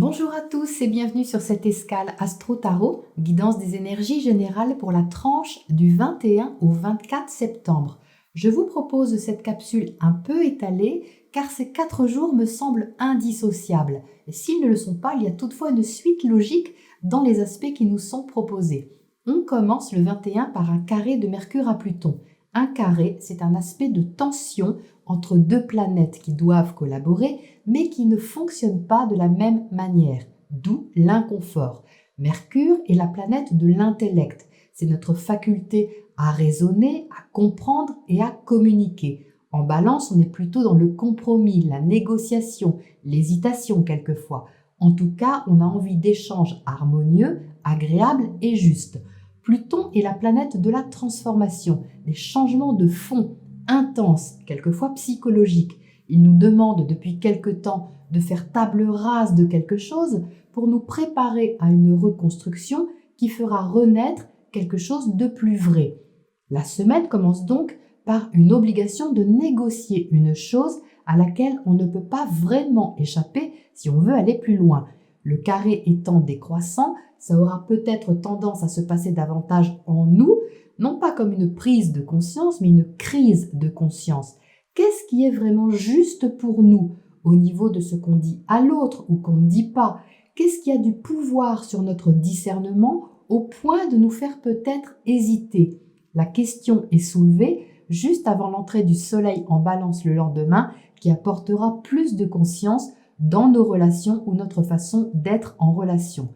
Bonjour à tous et bienvenue sur cette escale Astro Tarot, guidance des énergies générales pour la tranche du 21 au 24 septembre. Je vous propose cette capsule un peu étalée car ces 4 jours me semblent indissociables. Et s'ils ne le sont pas, il y a toutefois une suite logique dans les aspects qui nous sont proposés. On commence le 21 par un carré de Mercure à Pluton. Un carré, c'est un aspect de tension entre deux planètes qui doivent collaborer, mais qui ne fonctionnent pas de la même manière, d'où l'inconfort. Mercure est la planète de l'intellect, c'est notre faculté à raisonner, à comprendre et à communiquer. En Balance, on est plutôt dans le compromis, la négociation, l'hésitation quelquefois. En tout cas, on a envie d'échanges harmonieux, agréables et justes. Pluton est la planète de la transformation, des changements de fond, intenses, quelquefois psychologiques. Il nous demande depuis quelque temps de faire table rase de quelque chose pour nous préparer à une reconstruction qui fera renaître quelque chose de plus vrai. La semaine commence donc par une obligation de négocier une chose à laquelle on ne peut pas vraiment échapper si on veut aller plus loin. Le carré étant décroissant, ça aura peut-être tendance à se passer davantage en nous, non pas comme une prise de conscience, mais une crise de conscience. Qu'est-ce qui est vraiment juste pour nous au niveau de ce qu'on dit à l'autre ou qu'on ne dit pas? Qu'est-ce qui a du pouvoir sur notre discernement au point de nous faire peut-être hésiter? La question est soulevée juste avant l'entrée du soleil en Balance le lendemain qui apportera plus de conscience dans nos relations ou notre façon d'être en relation.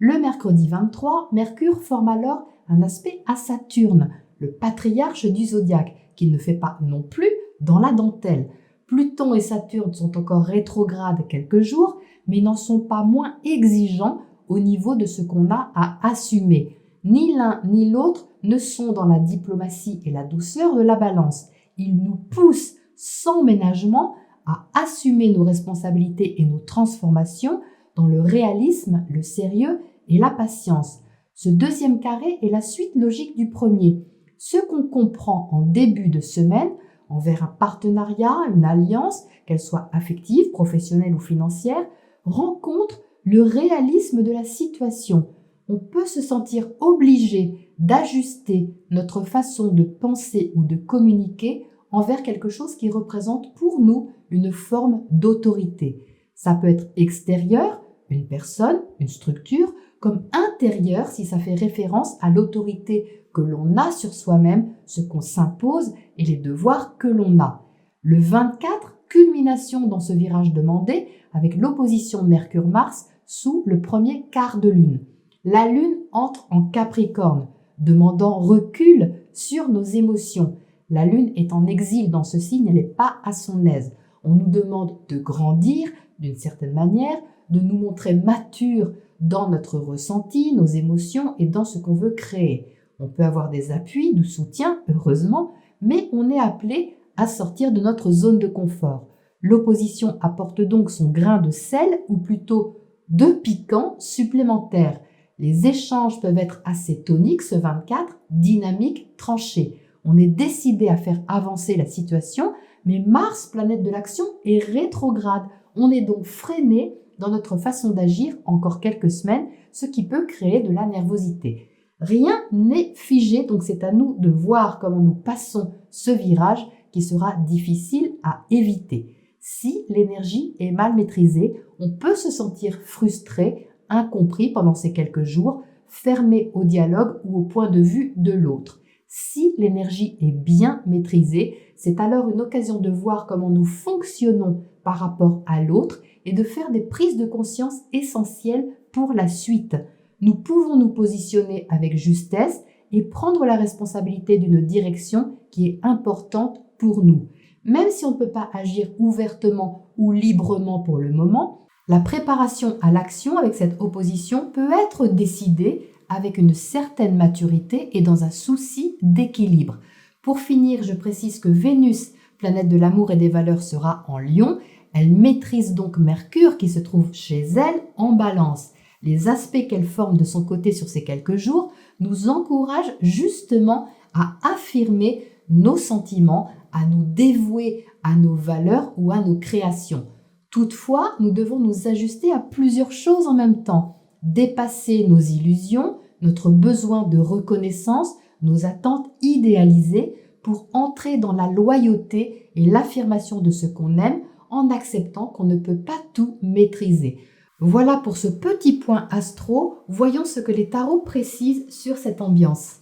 Le mercredi 23, Mercure forme alors un aspect à Saturne, le patriarche du zodiaque, qui ne fait pas non plus dans la dentelle. Pluton et Saturne sont encore rétrogrades quelques jours, mais n'en sont pas moins exigeants au niveau de ce qu'on a à assumer. Ni l'un ni l'autre ne sont dans la diplomatie et la douceur de la Balance. Ils nous poussent sans ménagement à assumer nos responsabilités et nos transformations dans le réalisme, le sérieux et la patience. Ce deuxième carré est la suite logique du premier. Ce qu'on comprend en début de semaine envers un partenariat, une alliance, qu'elle soit affective, professionnelle ou financière, rencontre le réalisme de la situation. On peut se sentir obligé d'ajuster notre façon de penser ou de communiquer envers quelque chose qui représente pour nous une forme d'autorité. Ça peut être extérieur, une personne, une structure, comme intérieur si ça fait référence à l'autorité que l'on a sur soi-même, ce qu'on s'impose et les devoirs que l'on a. Le 24, culmination dans ce virage demandé avec l'opposition Mercure-Mars sous le premier quart de lune. La lune entre en Capricorne, demandant recul sur nos émotions. La lune est en exil dans ce signe, elle n'est pas à son aise. On nous demande de grandir d'une certaine manière, de nous montrer matures dans notre ressenti, nos émotions et dans ce qu'on veut créer. On peut avoir des appuis, du soutien, heureusement, mais on est appelé à sortir de notre zone de confort. L'opposition apporte donc son grain de sel, ou plutôt de piquant supplémentaire. Les échanges peuvent être assez toniques ce 24, dynamiques, tranchés. On est décidé à faire avancer la situation, mais Mars, planète de l'action, est rétrograde. On est donc freiné dans notre façon d'agir encore quelques semaines, ce qui peut créer de la nervosité. Rien n'est figé, donc c'est à nous de voir comment nous passons ce virage qui sera difficile à éviter. Si l'énergie est mal maîtrisée, on peut se sentir frustré, incompris pendant ces quelques jours, fermé au dialogue ou au point de vue de l'autre. Si l'énergie est bien maîtrisée, c'est alors une occasion de voir comment nous fonctionnons par rapport à l'autre et de faire des prises de conscience essentielles pour la suite. Nous pouvons nous positionner avec justesse et prendre la responsabilité d'une direction qui est importante pour nous. Même si on ne peut pas agir ouvertement ou librement pour le moment, la préparation à l'action avec cette opposition peut être décidée avec une certaine maturité et dans un souci d'équilibre. Pour finir, je précise que Vénus, planète de l'amour et des valeurs, sera en Lion. Elle maîtrise donc Mercure qui se trouve chez elle en Balance. Les aspects qu'elle forme de son côté sur ces quelques jours nous encouragent justement à affirmer nos sentiments, à nous dévouer à nos valeurs ou à nos créations. Toutefois, nous devons nous ajuster à plusieurs choses en même temps. Dépasser nos illusions, notre besoin de reconnaissance, nos attentes idéalisées pour entrer dans la loyauté et l'affirmation de ce qu'on aime en acceptant qu'on ne peut pas tout maîtriser. Voilà pour ce petit point astro. Voyons ce que les tarots précisent sur cette ambiance.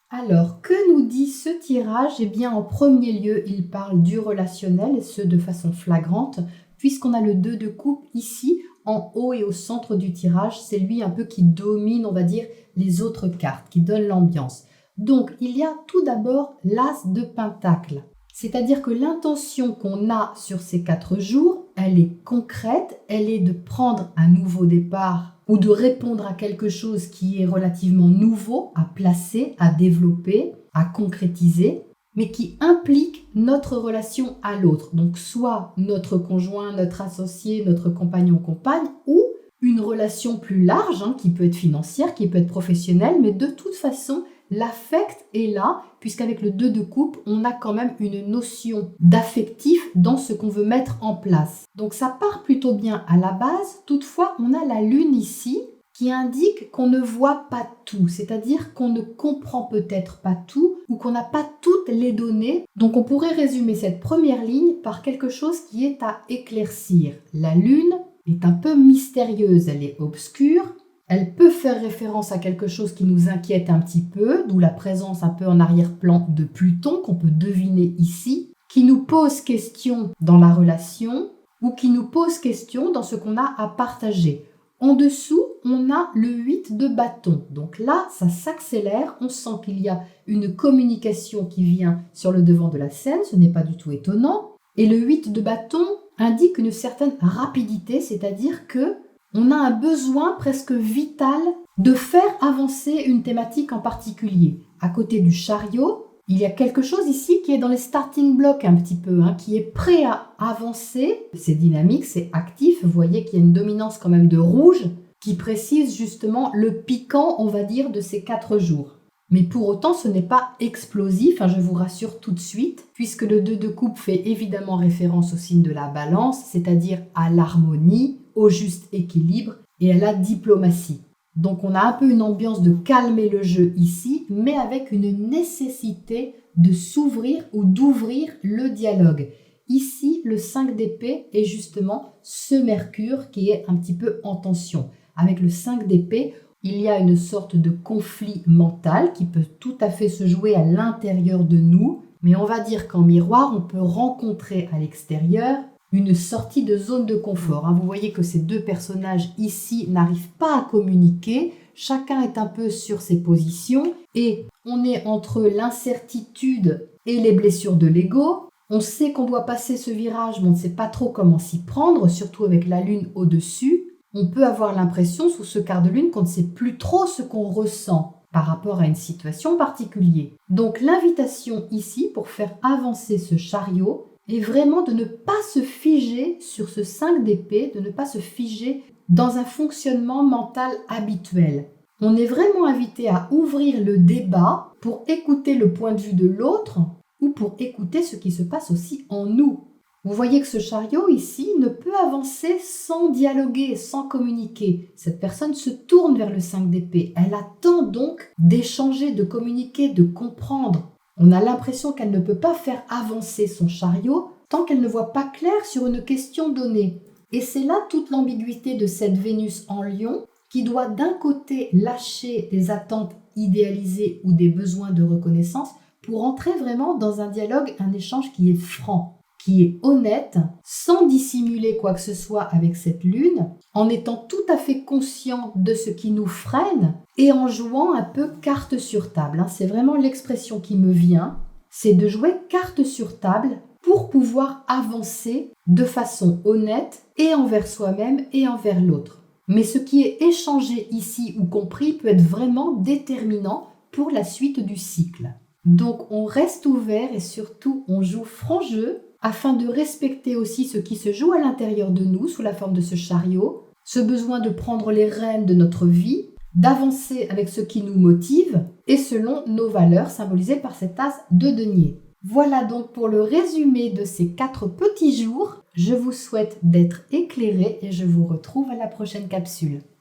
Alors, que nous dit ce tirage? Eh bien, en premier lieu, il parle du relationnel, et ce de façon flagrante, puisqu'on a le 2 de coupe ici, en haut et au centre du tirage. C'est lui un peu qui domine, on va dire, les autres cartes, qui donne l'ambiance. Donc, il y a tout d'abord l'as de pentacle. C'est-à-dire que l'intention qu'on a sur ces 4 jours, elle est concrète, elle est de prendre un nouveau départ ou de répondre à quelque chose qui est relativement nouveau, à placer, à développer, à concrétiser, mais qui implique notre relation à l'autre. Donc soit notre conjoint, notre associé, notre compagnon-compagne, ou une relation plus large, qui peut être financière, qui peut être professionnelle, mais de toute façon, l'affect est là, puisqu'avec le 2 de coupe, on a quand même une notion d'affectif dans ce qu'on veut mettre en place. Donc ça part plutôt bien à la base. Toutefois, on a la lune ici qui indique qu'on ne voit pas tout, c'est-à-dire qu'on ne comprend peut-être pas tout ou qu'on n'a pas toutes les données. Donc on pourrait résumer cette première ligne par quelque chose qui est à éclaircir. La lune est un peu mystérieuse, elle est obscure. Elle peut faire référence à quelque chose qui nous inquiète un petit peu, d'où la présence un peu en arrière-plan de Pluton qu'on peut deviner ici, qui nous pose question dans la relation ou qui nous pose question dans ce qu'on a à partager. En dessous, on a le 8 de bâton. Donc là, ça s'accélère, on sent qu'il y a une communication qui vient sur le devant de la scène, ce n'est pas du tout étonnant. Et le 8 de bâton indique une certaine rapidité, c'est-à-dire que on a un besoin presque vital de faire avancer une thématique en particulier. À côté du chariot, il y a quelque chose ici qui est dans les starting blocks un petit peu, qui est prêt à avancer. C'est dynamique, c'est actif. Vous voyez qu'il y a une dominance quand même de rouge qui précise justement le piquant, on va dire, de ces 4 jours. Mais pour autant, ce n'est pas explosif, je vous rassure tout de suite, puisque le 2 de coupe fait évidemment référence au signe de la balance, c'est-à-dire à l'harmonie, au juste équilibre et à la diplomatie. Donc on a un peu une ambiance de calmer le jeu ici, mais avec une nécessité de s'ouvrir ou d'ouvrir le dialogue. Ici, le 5 d'épée est justement ce Mercure qui est un petit peu en tension. Avec le 5 d'épée, il y a une sorte de conflit mental qui peut tout à fait se jouer à l'intérieur de nous, mais on va dire qu'en miroir, on peut rencontrer à l'extérieur une sortie de zone de confort. Vous voyez que ces 2 personnages ici n'arrivent pas à communiquer, chacun est un peu sur ses positions et on est entre l'incertitude et les blessures de l'ego. On sait qu'on doit passer ce virage, mais on ne sait pas trop comment s'y prendre, surtout avec la lune au-dessus. On peut avoir l'impression sous ce quart de lune qu'on ne sait plus trop ce qu'on ressent par rapport à une situation particulière. Donc l'invitation ici pour faire avancer ce chariot est vraiment de ne pas se figer sur ce 5 d'épée, de ne pas se figer dans un fonctionnement mental habituel. On est vraiment invité à ouvrir le débat pour écouter le point de vue de l'autre ou pour écouter ce qui se passe aussi en nous. Vous voyez que ce chariot ici ne peut avancer sans dialoguer, sans communiquer. Cette personne se tourne vers le 5 d'épée. Elle attend donc d'échanger, de communiquer, de comprendre. On a l'impression qu'elle ne peut pas faire avancer son chariot tant qu'elle ne voit pas clair sur une question donnée. Et c'est là toute l'ambiguïté de cette Vénus en Lion qui doit d'un côté lâcher des attentes idéalisées ou des besoins de reconnaissance pour entrer vraiment dans un dialogue, un échange qui est franc, qui est honnête, sans dissimuler quoi que ce soit avec cette lune, en étant tout à fait conscient de ce qui nous freine et en jouant un peu carte sur table. C'est vraiment l'expression qui me vient, c'est de jouer carte sur table pour pouvoir avancer de façon honnête et envers soi-même et envers l'autre. Mais ce qui est échangé ici ou compris peut être vraiment déterminant pour la suite du cycle. Donc on reste ouvert et surtout on joue franc jeu afin de respecter aussi ce qui se joue à l'intérieur de nous sous la forme de ce chariot, ce besoin de prendre les rênes de notre vie, d'avancer avec ce qui nous motive et selon nos valeurs symbolisées par cet as de denier. Voilà donc pour le résumé de ces 4 petits jours. Je vous souhaite d'être éclairés et je vous retrouve à la prochaine capsule.